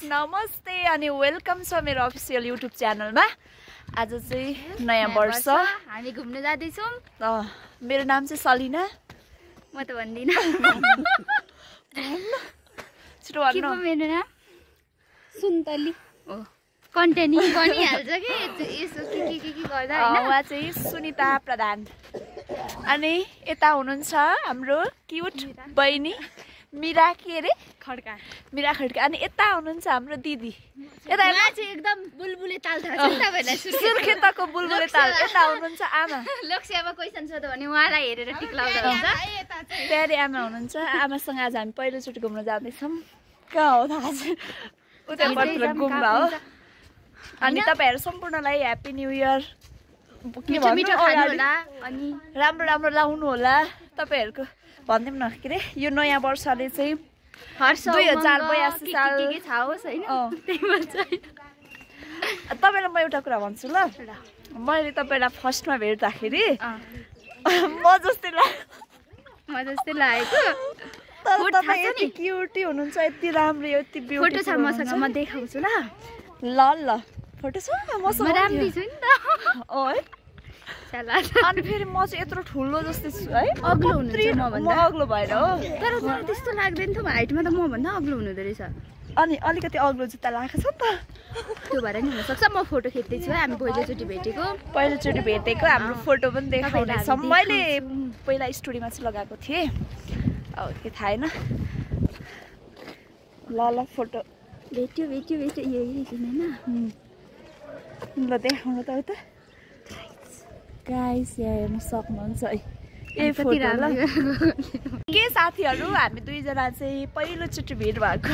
नमस्ते अनि वेलकम छ मेरो अफिसियल युट्युब च्यानलमा। आज चाहिँ नयाँ वर्ष हामी घुम्न जाँदै छौं। मेरो नाम चाहिँ सलिना। म त भन्दिन। छिटो भन्नु। के पो मेरो नाम? सुन्तली। ओ कन्टेन्ट बनिहाल्छ कि यसो के गर्दा हैन। उहाँ चाहिँ सुनिता प्रधान। अनि यता हुनुहुन्छ हाम्रो क्युट बहिनी मीरा के रे खड्का। मीरा खड्का। अनि यता हुनुहुन्छ हाम्रो दिदी। यता चाहिँ एकदम बुलबुले ताल थाहा छ नि तपाईलाई। सुर्खेतको बुलबुले ताल। यता हुनुहुन्छ आमा। लोकसेवा क्वेशन सोध्यो भने उहाँलाई हेरेर टिक लाउँदा हुन्छ। प्यारी आमा हुनुहुन्छ। आमासँग आज हामी पहिलोचोटि घुम्न जाँदैछौँ। कहाँ हो थाहा छैन। उता पत्र गुम्बा हो। अनि तपाईहरु सम्पूर्णलाई ह्यापी न्यू इयर। के भन्नु होला अनि राम्रो राम्रो लाउनु होला तपाईहरुको। भन्दिम न के रे यो नयाँ वर्षले चाहिँ 2082 साल के छाओस् हैन। त्यही भन्छ। तपाईलाई म एउटा कुरा भन्छु ल। मैले तपाईलाई फर्स्टमा भेट्दाखेरि म जस्तै लागेको। तर तपाई यति क्युटी हुनुहुन्छ, यति राम्रो, यति ब्युटिफुल। फोटो छ मसँग, म देखाउँछु ल। ल फोटो छ मसँग। म राम्रो छु नि त। ओए अनि फेरि म चाहिँ यत्रो ठुलो जस्तै छु है। अग्लो हुनुहुन्छ म भन्दा। म अग्लो भएर हो। तर त्यस्तो लाग्दैन थियो। हाइटमा त म भन्दा अग्लो हुनुहुँदो रहेछ। अनि अलिकति अग्लो जुत्ता लगाएको छ नि त। त्यो भएर नि हुनसक्छ। म फोटो खिच्दै छु। हामी पहिलोचोटि भेटेको। पहिलोचोटि भेटेको हाम्रो फोटो पनि देखाउनेछ। मैले पहिला स्टोरीमा चाहिँ लगाएको थिएँ। अब के थाहा हैन। ल फोटो भेट्यो यही हैन। ल देखाउनु त उता। गाइस यहाँ हेर्न सक्नुहुन्छ है। ए फोटो ल। के साथीहरु हामी दुईजना चाहिँ पहिलोचोटि भेट भएको।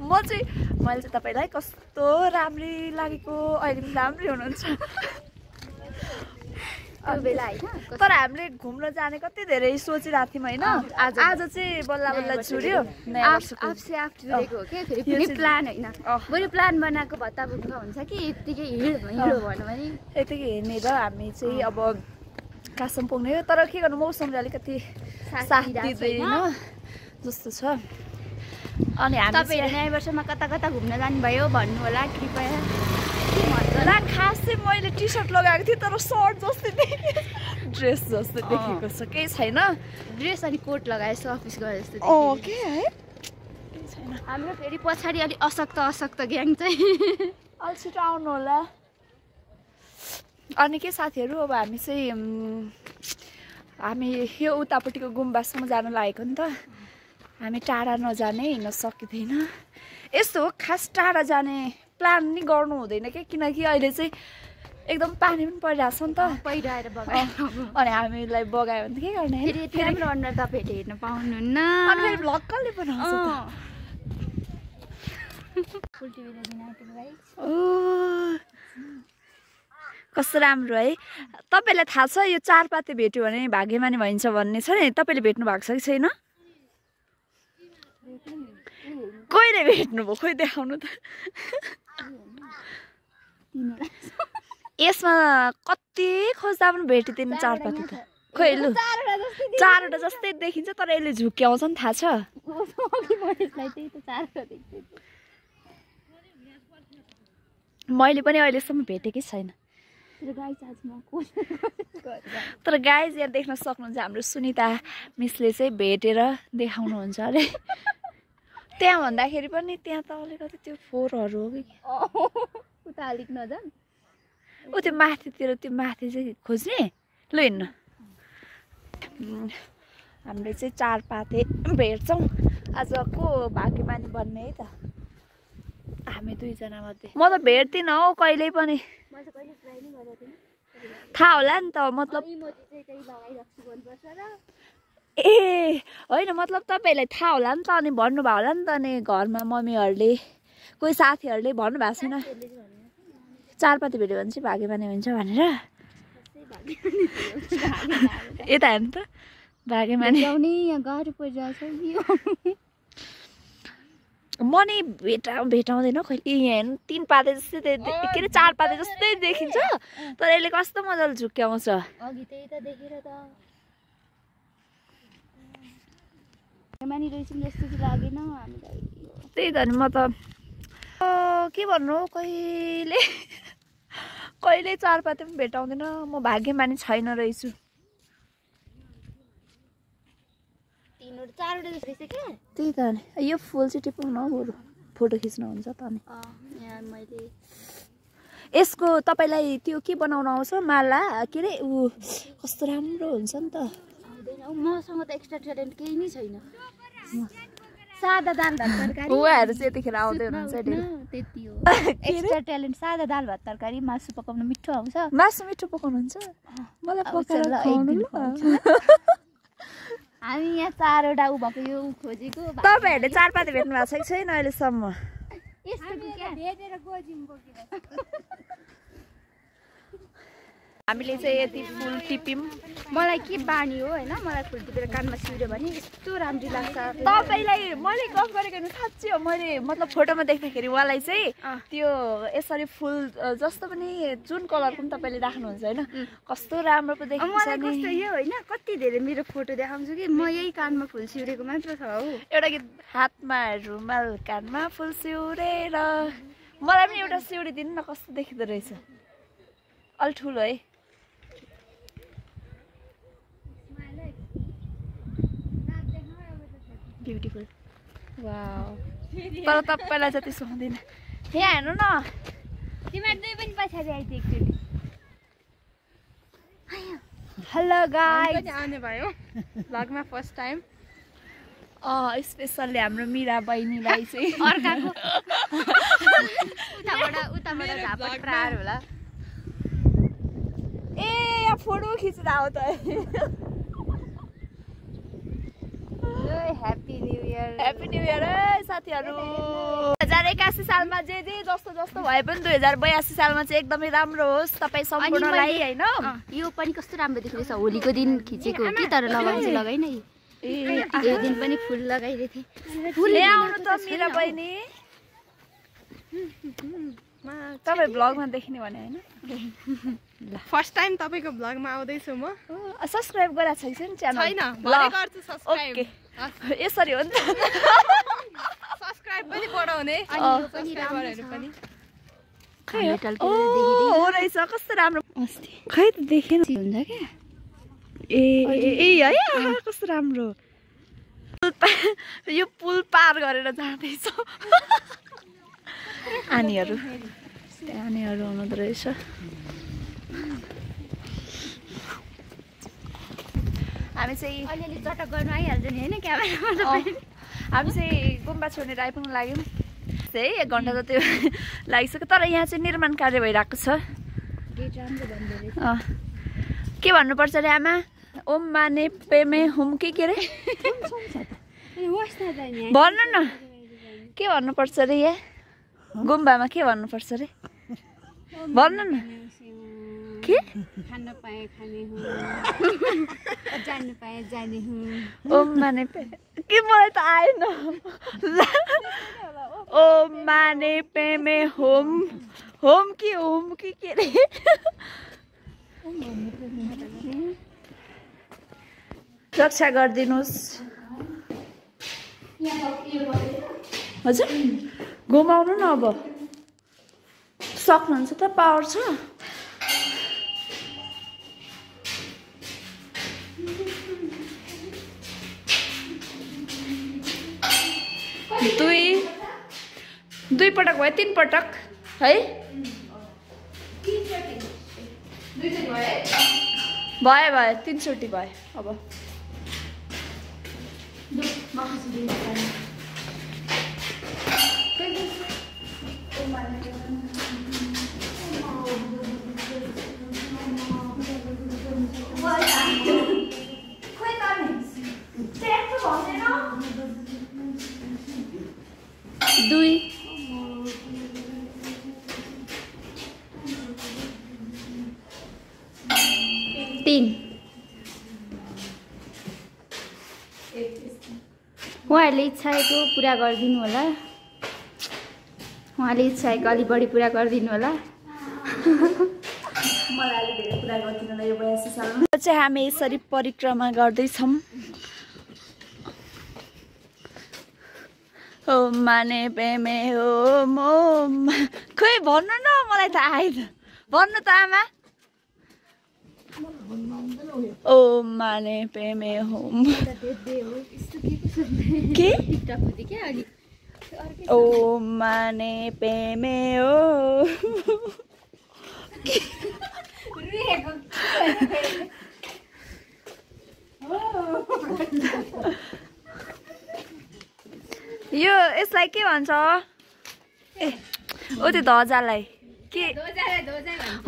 मैले चाहिँ तपाईलाई कस्तो राम्री लागेको। अहिले पनि राम्री हुनुहुन्छ। तर हामीले घुम्न जाने कति धेरै सोचिरहेको थियौँ हैन। आज चाहिँ बल्ल बल्ल जुर्यो। आफसे आफ जुरेको हो के। फेरि कुनै प्लान हैन। बरु प्लान बनाएको भत्ता बुझ्नु हुन्छ कि यतिकै हिँड्यो भन्नु भने यतिकै हिँड्ने र हामी चाहिँ अब कासम पुग्ने। तर के गर्नु मौसमले अलिकति साथ दिँदैन जस्तो छ। अनि हामी तपाईहरु नयाँ वर्षमा कता कता घुम्न जानु भयो भन्नु होला कृपया। ला खास चाहिँ मैले टी सर्ट लगाएको थिएँ तर सर्ट जस्तै देखेको, ड्रेस जस्तै देखेको छ। केही छैन। ड्रेस अनि कोट लगाएछु अफिस गए जस्तो देखेको। ओके है। छैन। हाम्रो फेरि पछाडी अलि अशक्त ग्याङ चाहिँ अलि छिटो आउनु होला। अनि के साथीहरु अब हामी चाहिँ हामी यो उतापट्टिको गुम्बासम्म जान लागेको नि त। हामी टाढा नजाने हिँड्न सकिँदैन। यस्तो हो खास टाढा जाने प्लान नि गर्नु हुँदैन के। किनकि अहिले चाहिँ एकदम पानी पनि परिरहेको छ नि त। पहिराएर बगायो। अनि हामीलाई बगायो भने के गर्ने। फेरि अनुहार तपाईहरुले हेर्न पाउनुहुन्न। अनि फेरि भ्लग कसले बनाउँछ त। फुल टिभीले दिनाएको भाइ। ओ कस्तो राम्रो है। तपाईलाई थाहा छ यो चारपाते भेट्यो भने भाग्यमानी भइन्छ भन्ने छ नि। तपाईले भेट्नु भएको छ कि छैन? कहिले भेट्नुभयो खोइ देखाउनु त। यसमा कति खोज्दा पनि भेटिँदैन चारपाते त। खोइ लु चारवटा जस्तै देखिन्छ तर यसले झुक्क्याउँछ नि थाहा छ। मैले पनि अहिलेसम्म भेटेकै छैन। तर गाइज यहाँ देख्न सक्नुहुन्छ हाम्रो सुनिता मिसले चाहिँ भेटेर देखाउनुहुन्छ अरे। त्यहाँ भन्दाखेरि पनि त्यहाँ त अलिकति त्यो फोहोरहरू हो कि। उता अलिक नजान। ऊ त्यो माथितिर त्यो माथि चाहिँ खोज्ने। ल हिँड्नु। हामीले चाहिँ चारपाते भेट्छौँ आजको भाग्यमानी बन्ने है त। हामी दुईजना मध्ये म त भेट्दिनँ हौ कहिल्यै पनि। थाहा होला नि त मतलब। ए होइन मतलब तपाईँहरूलाई थाहा होला नि त। अनि भन्नुभयो होला नि त। अनि घरमा मम्मीहरूले कोही साथीहरूले भन्नुभएको छैन चारपाते भेट्यो भने चाहिँ भाग्यमानी हुन्छ भनेर। यता हेर्नु त भाग्यमानी गाह्रो परिरहेछ। म नि भेटाउँदैन कहिले। यहाँ हेर्नु 3 पाते जस्तै के अरे 4 पाते जस्तै देखिन्छ तर यसले कस्तो मजाले झुक्क्याउँछ। अघि त्यही त देखेर त मानिरहेछौँ जस्तो चाहिँ लागेन हामीलाई। त्यही त नि म त के भन्नु कहिले कहिले चारपाते पनि भेटाउँदैन म भाग्यमानी छैन रहेछु त्यही त नि यो फुल चाहिँ टिप्नु न बरु फोटो खिच्नु हुन्छ त नि यसको तपाईलाई त्यो के बनाउन आउँछ माला के रे उ कस्तो राम्रो हुन्छ नि त मसँग त एक्स्ट्रा ट्यालेन्ट केही नै छैन सादा दाल भात तरकारी उहाँहरु चाहिँ यतिखेर आउँदै हुनुहुन्छ त्यति हो एक्स्ट्रा ट्यालेन्ट सादा दाल भात तरकारी मासु पकाउन मिठो आउँछ मासु मिठो पकाउनुहुन्छ मलाई पकाएर खुवाउनु न हामी यहाँ चारवटा उ भएको यो खोजेको तपाईहरुले चारपाते भेट्नु भएको छ कि छैन अहिलेसम्म यस्तो के भेटेर गोजिम बोकिरहेको हामीले चाहिँ यति फुल टिप्यौं मलाई के बानी हो हैन मलाई फुल टिपेर कानमा सिउर्यो भने यस्तो राम्रो लाग्छ तपाईलाई मैले गफ गरेको नि साच्चै हो मैले मतलब फोटोमा देख्दाखेरि उहाँलाई चाहिँ त्यो यसरी फुल जस्तो पनि जुन कलरको पनि तपाईले राख्नुहुन्छ हैन कस्तो राम्रो पो देखिन्छ मलाई कस्तो यो हैन कति धेरै मेरो फोटो देखाउँछु कि म यही कानमा फुल सिउरेको मात्र छ हौ एउटा गीत हातमा रुमाल कानमा फुल सिउरेर मलाई पनि एउटा सिउरी दिनु न कस्तो देखिदो रहेछ अलि ठुलो है ब्युटिफुल वाउ तर तपाईलाई जति सुहाउँदैन यहाँ हेर्नु न तिमीहरु दुई पनि पछाडी आइदिए एकचोटी हेलो गाइस आउने भयो भ्लगमा फर्स्ट टाइम स्पेशली हाम्रो मीरा बहिनीलाई चाहिँ अर्काको उताबाट झापट प्रार होला ए यहाँ फोटो खिच्दा हो त ह्यापी न्यू इयर साथीहरु 2081 सालमा जे जस्तो जस्तो भए पनि 2082 सालमा चाहिँ एकदमै राम्रो होस् तपाई सम्पूर्णलाई हैन यो पनि कस्तो राम्रो देखिरहेछ होलीको दिन खिचेको कि तर लगाउनु चाहिँ लगाइन यो दिन पनि फुल लगाइदिए थिए फुल आउनु त मीरा बहिनी तपाई ब्लगमा देखिने भने हैन फर्स्ट टाइम तपाईको ब्लगमा आउँदै छु म सब्स्क्राइब गरेछ कि छैन च्यानल छैन भरे गर्छु सब्स्क्राइब यसरी हो नि त सब्स्क्राइब पनि बढाउने अनि सब्स्क्राइबरहरु पनि हो रहेछ कस्तो राम्रो अस्ति खै त देखेन हुन्छ के ए है कस्तो राम्रो यो पुल पार गरेर जाँदैछ आनीहरु हुनुहुँदो रहेछ हामी चाहिँ अलिअलि चटक गर्नु आइहाल्छ नि हैन क्यामेरामा हामी चाहिँ गुम्बा छोडेर आइपुग्न लाग्यौँ त्यही 1 घण्टा जति लागिसक्यो तर यहाँ चाहिँ निर्माण कार्य भइरहेको छ गेट राम्रो बन्दै रहेछ के भन्नुपर्छ रे आमा ओम माने पेमे हुम के रे भन्नु न के भन्नुपर्छ रे यहाँ गुम्बामा के भन्नुपर्छ रे भन्नु न के खान पाए खाने हुँ जान्नु पाए जाने हुँ ओम माने के मलाई त आएन ओम माने पेमे होम होम कि के रे रक्षा गरिदिनुस् हजुर घुमाउनु न अब सक्नुहुन्छ त पावर छ दुई पटक भयो 3 पटक है भयो 3 चोटि भयो अब दुई 3 उहाँहरूले इच्छाएको पुरा गरिदिनु होला उहाँले इच्छाएको अलि बढी पुरा गरिदिनु होला मलाई अलि धेरै पुरा गरिदिनु होला यो 82 सालमा चाहिँ हामी यसरी परिक्रमा गर्दै छौं हो माने पेमे हो म खोइ भन्नु न मलाई त आएन भन्नु त आमा ओ माने पेमे हो के ओ माने पेमे हो यो यसलाई के भन्छ ए ओ त्यो ध्वजालाई के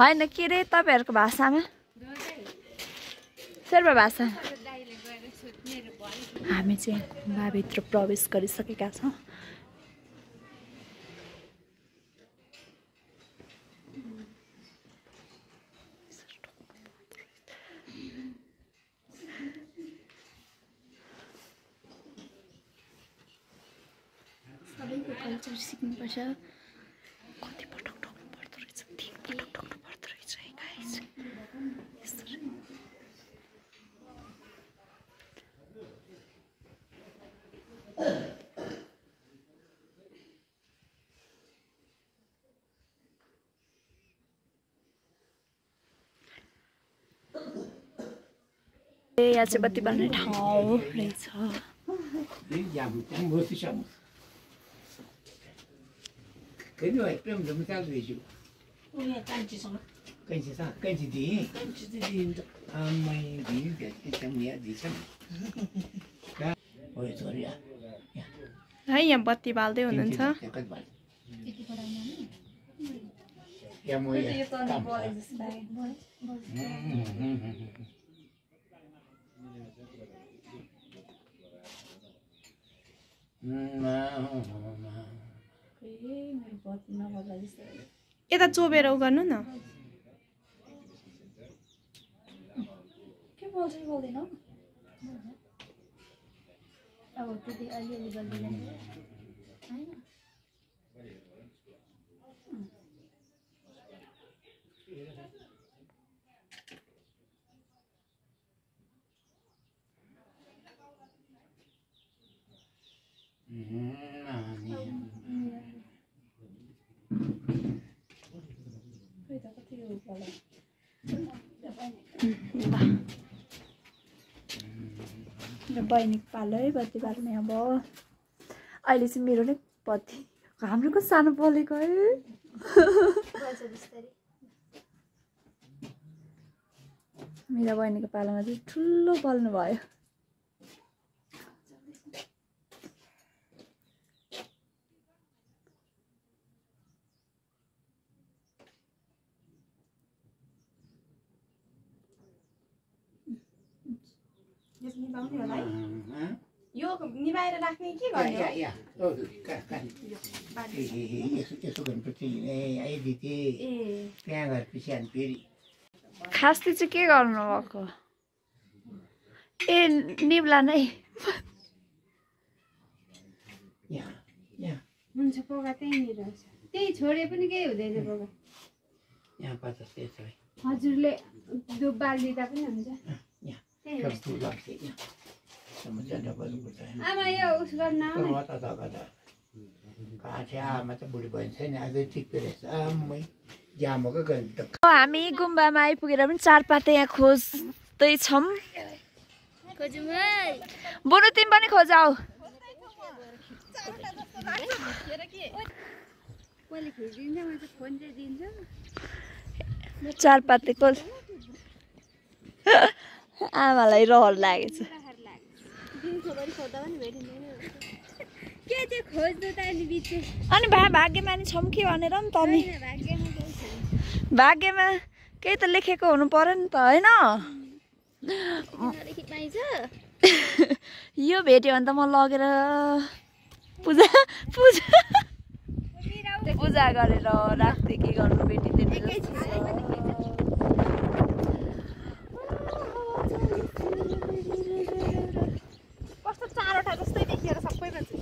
होइन के रे तपाईँहरूको भाषामा शेर्पा भाषा हामी चाहिँ गुम्बाभित्र प्रवेश गरिसकेका छौँ सबैको कल्चर सिक्नुपर्छ कति पटक ढोक्नु पर्दो रहेछ 3 पटक ढोक्नु पर्दो रहेछ है गाइस यहाँ चाहिँ बत्ती बाल्ने ठाउँ रहेछ है यहाँ बत्ती बाल्दै हुनुहुन्छ यता चोबेर उ गर्नु न के बोल्छ बोल्दैन अब त्यति अलिअलि गर्दैन हैन बहिनीको पालो है बत्ती बाल्ने अब अहिले चाहिँ मेरो नै बत्ती हाम्रो को सानो बलेको है मेरो बहिनीको पालोमा चाहिँ ठुलो बल्नु भयो यो निभाएर राख्ने के गर्ने खासै चाहिँ के गर्नु भएको ए निब्ला नै हुन्छ पोका त्यहीँनिर त्यही छोडे पनि केही हुँदैन पोका हजुरले धुप बालिदिँदा पनि हुन्छ आमा यो उस गर्न हामी गुम्बामा आइपुगेर पनि चारपाते यहाँ खोज्दैछौँ बुनु तिमी पनि खोजाऊ चारपातेको आमालाई रहर लागेछ अनि भाग्यमानी छौँ कि भनेर नि त नि भाग्यमा केही त लेखेको हुनु पर्यो नि त होइन यो भेट्यो भने त म लगेर पूजा गरेर राख्दै के गर्नु भेटिँदैन कस्तो चारवटा जस्तै देखिएर सबै मान्छे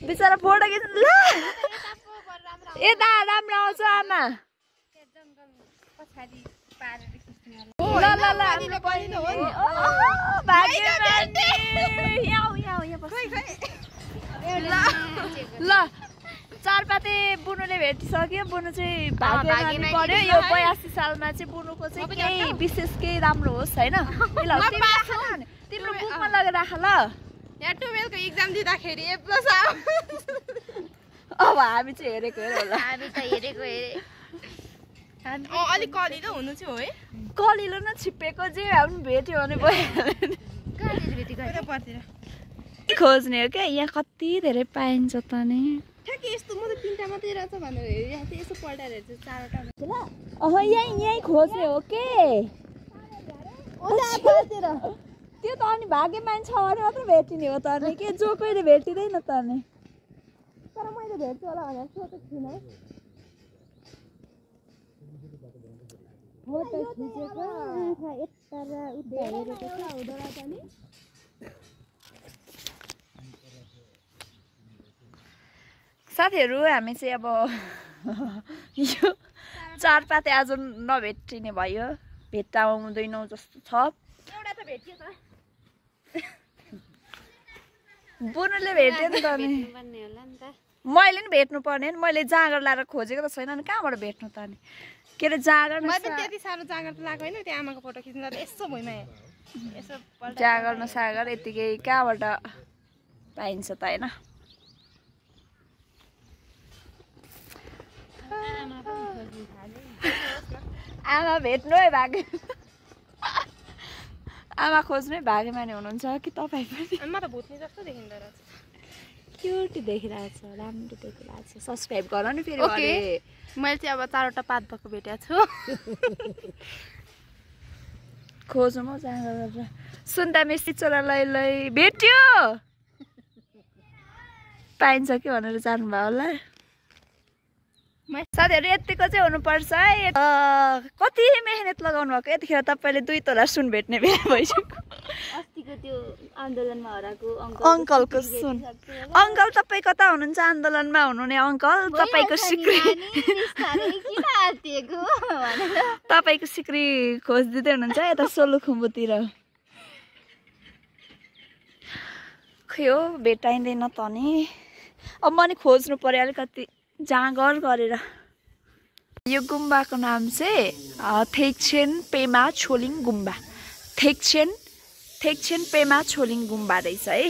बिचरा फोटो खिच्नु ल यता राम्रो आउँछ आमा ल ल ल हाम्रो बहिनी हो नि भाग्यमानी यहाँ बस ल चारपाते बुनुले भेटिसक्यो बुनु चाहिँ भाग्यमानी पर्यो यो 82 सालमा चाहिँ बुनुको चाहिँ केही विशेष केही राम्रो होस् हैन तिम्रो बुकमा लगेर राख ल यहाँ 12 को एक्जाम दिँदाखेरि A+ आयो अब हामी चाहिँ हेरेको होला हामी त हेरेको अलिक कलिलो हुनु चाहिँ हो है कलिलो न छिप्पेको जे हामी भेट्यो भने भइहाल्यो खोज्ने हो क्या यहाँ कति धेरै पाइन्छ त नि ठ्याक्कै यस्तो म त 3टा मात्रै रहेछ भनेर हेरिरहेको थिएँ यसो पल्टाएर हेर्छु 4वटा यहीँ खोज्ने हो के त्यो त अनि भाग्यमानी छ भने मात्र भेटिने हो त अनि के जो कोहीले भेटिँदैन त अनि तर मैले भेट्छु होला भनेर सोचेको थिइनँ है फोटो खिचेको यता र उता हेरेको छ हुँदो रहेछ नि साथीहरू हामी चाहिँ अब यो चारपाते आज नभेटिने भयो भेट्टा आउँदैनौ जस्तो छ एउटा त भेटियो त बुनुले भेट्यो नि त नि मैले नि भेट्नु पर्ने नि मैले जाँगर लाएर खोजेको त छैन नि कहाँबाट भेट्नु त नि के अरे जाँगर म त त्यति साह्रो जाँगर त लाग्यो हैन त्यो आमाको फोटो खिच्न त यसो भुइँमा यसो जाँगर न सागर यतिकै कहाँबाट पाइन्छ त हैन आमा भेट्नु है भाग्य आमा खोज्नु है भाग्यमानी हुनुहुन्छ कि तपाईँ पनि आमा त भुत्ने जस्तो देखिँदो रहेछ क्युट देखिरहेछ राम्रो देखिरहेछ सब्सक्राइब गर नि फेरि ओके मैले चाहिँ अब 4वटा पात भएको भेटेको छु खोज्नु म जाँगर सुन्दा मेसी चोरालाई भेट्यो पाइन्छ कि भनेर जानुभयो होला साथीहरू यतिको चाहिँ हुनुपर्छ है कति मेहनत लगाउनु भएको यतिखेर तपाईँले 2 तोला सुन भेट्ने बेला भइसक्यो अस्तिको त्यो आन्दोलनमा हराएको अङ्कलको सुन अङ्कल तपाईँ कता हुनुहुन्छ आन्दोलनमा हुनुहुने अङ्कल तपाईँको सिक्री तपाईँको सिक्री खोजिदिँदै हुनुहुन्छ यता सोलुखुम्बुतिर खै हो भेटाइँदैन त नि अब म नि खोज्नु पर्यो अलिकति जाँगर गरेर यो गुम्बाको नाम चाहिँ थेक्छेन पेमा छोलिङ गुम्बा थेक्छेन पेमा छोलिङ गुम्बा रहेछ है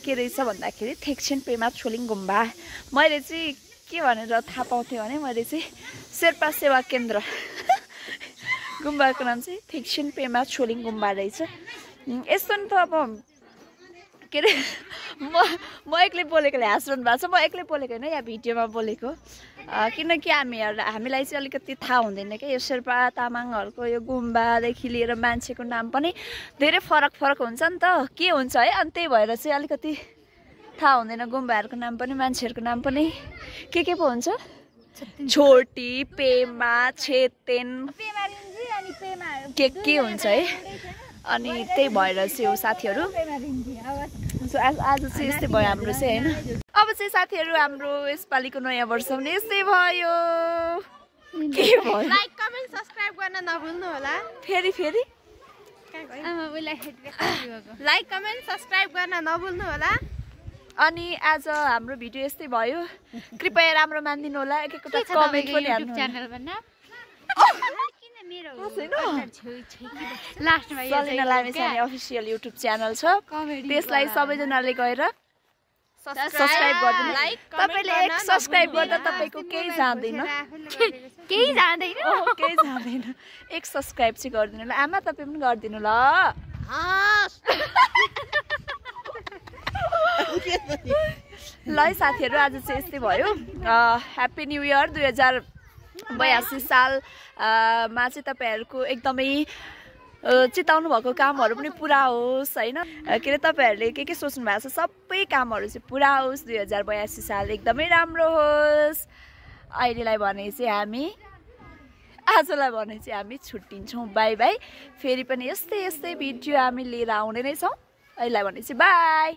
के रहेछ भन्दाखेरि थेक्छेन पेमा छोलिङ गुम्बा मैले चाहिँ के भनेर थाहा पाउँथेँ भने मैले चाहिँ शेर्पा सेवा केन्द्र गुम्बाको नाम चाहिँ थेक्छेन पेमा छोलिङ गुम्बा रहेछ यस्तो नि त अब के अरे म एक्लै बोलेकोले हाँस्नु भएको छ म एक्लै बोलेको होइन यहाँ भिडियोमा बोलेको किनकि हामीलाई चाहिँ अलिकति थाहा हुँदैन क्या यो शेर्पा तामाङहरूको यो गुम्बादेखि लिएर मान्छेको नाम पनि धेरै फरक हुन्छ नि त के हुन्छ है अनि त्यही भएर चाहिँ अलिकति थाहा हुँदैन गुम्बाहरूको नाम पनि मान्छेहरूको नाम पनि के पो हुन्छ छोटी पेमा छेतेन के हुन्छ है अनि त्यही भएर चाहिँ साथीहरू आज चाहिँ यस्तै भयो हाम्रो चाहिँ होइन अब चाहिँ साथीहरू हाम्रो यसपालिको नयाँ वर्ष पनि यस्तै भयो के भयो लाइक कमेन्ट सब्स्क्राइब गर्न नभुल्नु होला फेरि लाइक कमेन्ट सब्स्क्राइब गर्न नभुल्नु होला अनि आज हाम्रो भिडियो यस्तै भयो कृपया राम्रो मानिदिनु होला एकैवटा कमेन्ट पनि हाल्नु Salina Lamichhane official YouTube channel छ त्यसलाई सबैजनाले गएर सब्स्क्राइब गरिदिनु तपाईँले एक सब्स्क्राइब गर्दा तपाईँको केही जाँदैन एक सब्स्क्राइब चाहिँ गरिदिनु ल आमा तपाईँ पनि गरिदिनु ल ल है साथीहरू आज चाहिँ यस्तै भयो ह्याप्पी न्यू इयर 2082 सालमा चाहिँ तपाईँहरूको एकदमै चिताउनु भएको कामहरू पनि पुरा होस् हैन के अरे तपाईँहरूले के सोच्नु भएको छ सबै कामहरू चाहिँ पुरा होस् 2082 साल एकदमै राम्रो होस् आजलाई भने चाहिँ हामी छुट्टिन्छौँ बाई बाई फेरि पनि यस्तै भिडियो हामी लिएर आउने नै छौँ अहिले भने चाहिँ बाई